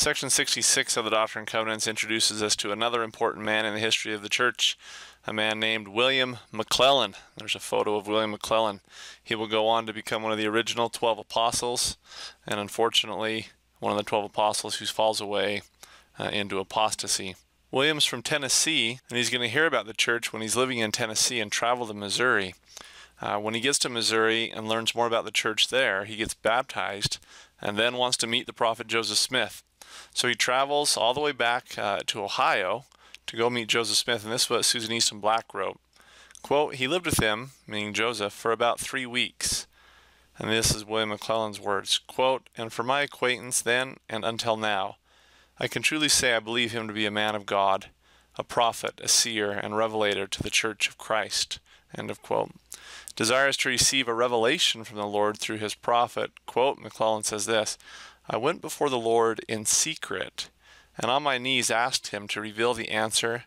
Section 66 of the Doctrine and Covenants introduces us to another important man in the history of the church, a man named William McLellin. There's a photo of William McLellin. He will go on to become one of the original 12 apostles, and unfortunately, one of the 12 apostles who falls away into apostasy. William's from Tennessee, and he's going to hear about the church when he's living in Tennessee and travel to Missouri. When he gets to Missouri and learns more about the church there, he gets baptized and then wants to meet the prophet Joseph Smith. So he travels all the way back to Ohio to go meet Joseph Smith, and this is what Susan Easton Black wrote. Quote, he lived with him, meaning Joseph, for about 3 weeks. And this is William McLellin's words. Quote, and for my acquaintance then and until now, I can truly say I believe him to be a man of God, a prophet, a seer, and revelator to the church of Christ. End of quote. Desirous to receive a revelation from the Lord through his prophet, quote, McLellin says this, I went before the Lord in secret, and on my knees asked him to reveal the answer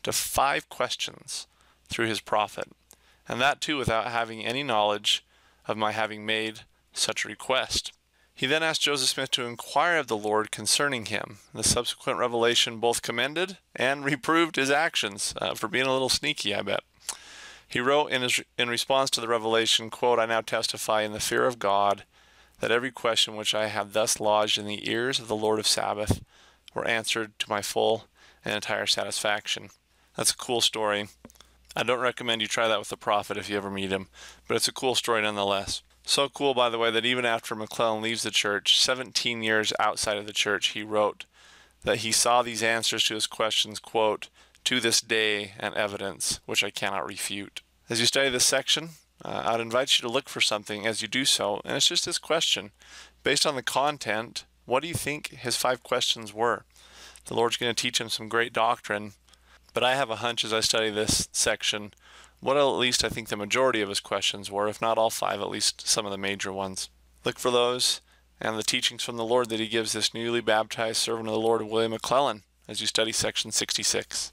to 5 questions through his prophet, and that too without having any knowledge of my having made such a request. He then asked Joseph Smith to inquire of the Lord concerning him. The subsequent revelation both commended and reproved his actions for being a little sneaky, I bet. He wrote in response to the revelation, quote, I now testify in the fear of God that every question which I have thus lodged in the ears of the Lord of Sabaoth were answered to my full and entire satisfaction. That's a cool story. I don't recommend you try that with the prophet if you ever meet him, but it's a cool story nonetheless. So cool, by the way, that even after McLellin leaves the church, 17 years outside of the church, he wrote that he saw these answers to his questions, quote, to this day and evidence, which I cannot refute. As you study this section, I'd invite you to look for something as you do so, and it's just this question. Based on the content, what do you think his 5 questions were? The Lord's going to teach him some great doctrine, but I have a hunch as I study this section, what at least I think the majority of his questions were, if not all 5, at least some of the major ones. Look for those and the teachings from the Lord that he gives this newly baptized servant of the Lord, William McLellin, as you study section 66.